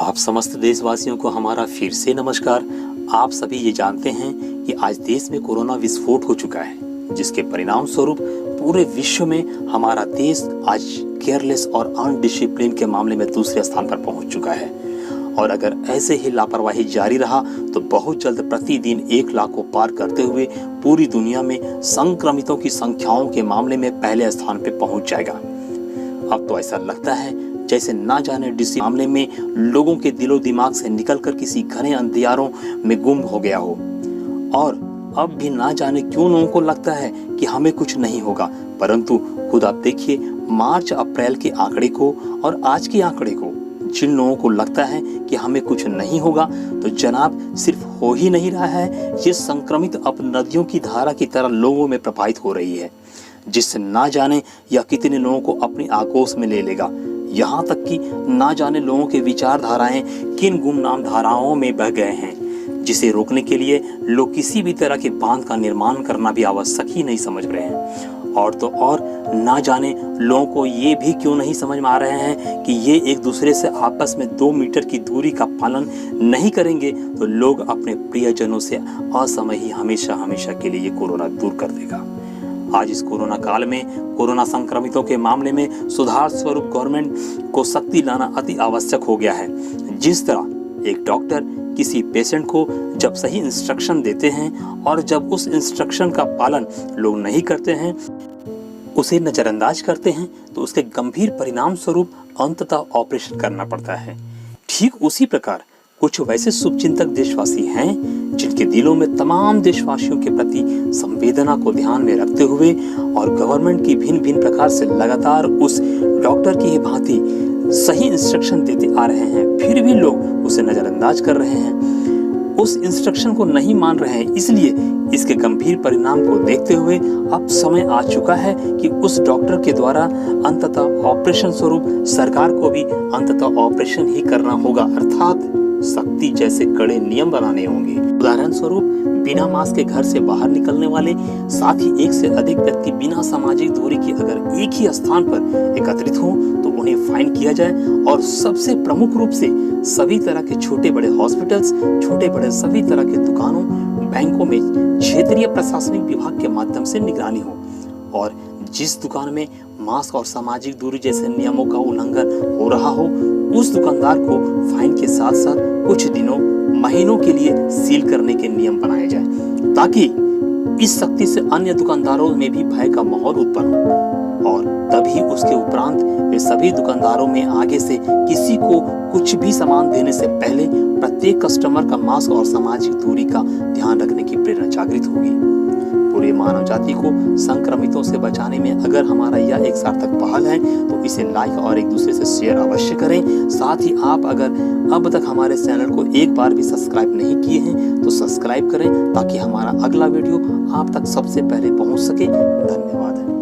आप समस्त देशवासियों को हमारा फिर से नमस्कार। आप सभी ये जानते हैं कि आज देश में कोरोना विस्फोट हो चुका है, जिसके परिणाम स्वरूप पूरे विश्व में हमारा देश आज केयरलेस और अनडिसिप्लिन के मामले में दूसरे स्थान पर पहुंच चुका है। और अगर ऐसे ही लापरवाही जारी रहा तो बहुत जल्द प्रतिदिन 1 लाख को पार करते हुए पूरी दुनिया में संक्रमितों की संख्याओं के मामले में पहले स्थान पर पहुंच जाएगा। अब तो ऐसा लगता है जैसे ना जाने डिसी मामले में लोगों के दिलो दिमाग से निकलकर किसी घने अंधियारों में गुम हो गया हो। और अब भी ना जाने क्यों लोगों को लगता है कि हमें कुछ नहीं होगा, परंतु खुद आप देखिए मार्च अप्रैल के आंकड़े को और आज के आंकड़े को। जिन लोगों को लगता है कि हमें कुछ नहीं होगा, तो जनाब सिर्फ हो ही नहीं रहा है, ये संक्रमित अब नदियों की धारा की तरह लोगों में प्रवाहित हो रही है, जिससे ना जाने यह कितने लोगों को अपनी आगोश में ले लेगा। यहाँ तक कि ना जाने लोगों के विचारधाराएं किन गुमनाम धाराओं में बह गए हैं, जिसे रोकने के लिए लोग किसी भी तरह के बांध का निर्माण करना भी आवश्यक ही नहीं समझ रहे हैं। और तो और ना जाने लोगों को ये भी क्यों नहीं समझ में आ रहे हैं कि ये एक दूसरे से आपस में 2 मीटर की दूरी का पालन नहीं करेंगे तो लोग अपने प्रियजनों से असमय ही हमेशा हमेशा के लिए कोरोना दूर कर देगा। आज इस कोरोना काल में कोरोना संक्रमितों के मामले में सुधार स्वरूप गवर्नमेंट को सख्ती लाना अति आवश्यक हो गया है। जिस तरह एक डॉक्टर किसी पेशेंट को जब सही इंस्ट्रक्शन देते हैं और जब उस इंस्ट्रक्शन का पालन लोग नहीं करते हैं, उसे नजरअंदाज करते हैं, तो उसके गंभीर परिणाम स्वरूप अंततः ऑपरेशन करना पड़ता है। ठीक उसी प्रकार कुछ वैसे शुभचिंतक देशवासी हैं जिनके दिलों में तमाम देशवासियों के प्रति संवेदना को ध्यान में रखते हुए और गवर्नमेंट की भिन्न भिन्न प्रकार से लगातार उस डॉक्टर की भांति सही इंस्ट्रक्शन देते आ रहे हैं, फिर भी लोग उसे नजरअंदाज कर रहे हैं, उस इंस्ट्रक्शन को नहीं मान रहे हैं। इसलिए इसके गंभीर परिणाम को देखते हुए अब समय आ चुका है कि उस डॉक्टर के द्वारा अंततः ऑपरेशन स्वरूप सरकार को भी अंततः ऑपरेशन ही करना होगा, अर्थात सख्ती जैसे कड़े नियम बनाने होंगे। उदाहरण स्वरूप बिना मास्क के घर से बाहर निकलने वाले, साथ ही 1 से अधिक व्यक्ति बिना सामाजिक दूरी के अगर एक ही स्थान पर एकत्रित हों तो उन्हें फाइन किया जाए। और सबसे प्रमुख रूप से सभी तरह के छोटे बड़े हॉस्पिटल्स, छोटे बड़े सभी तरह के दुकानों, बैंकों में क्षेत्रीय प्रशासनिक विभाग के माध्यम से निगरानी हो और जिस दुकान में मास्क और सामाजिक दूरी जैसे नियमों का उल्लंघन हो रहा हो, उस दुकानदार को फाइन के साथ साथ कुछ दिनों, महीनों के लिए सील करने के नियम बनाए जाए, ताकि इस सख्ती से अन्य दुकानदारों में भी भय का माहौल उत्पन्न हो। और तभी उसके उपरांत वे सभी दुकानदारों में आगे से किसी को कुछ भी सामान देने से पहले प्रत्येक कस्टमर का मास्क और सामाजिक दूरी का ध्यान रखने की प्रेरणा जागृत होगी। पूरे मानव जाति को संक्रमितों से बचाने में अगर हमारा यह एक सार्थक पहल है तो इसे लाइक और एक दूसरे से शेयर अवश्य करें। साथ ही आप अगर अब तक हमारे चैनल को एक बार भी सब्सक्राइब नहीं किए हैं तो सब्सक्राइब करें, ताकि हमारा अगला वीडियो आप तक सबसे पहले पहुंच सके। धन्यवाद।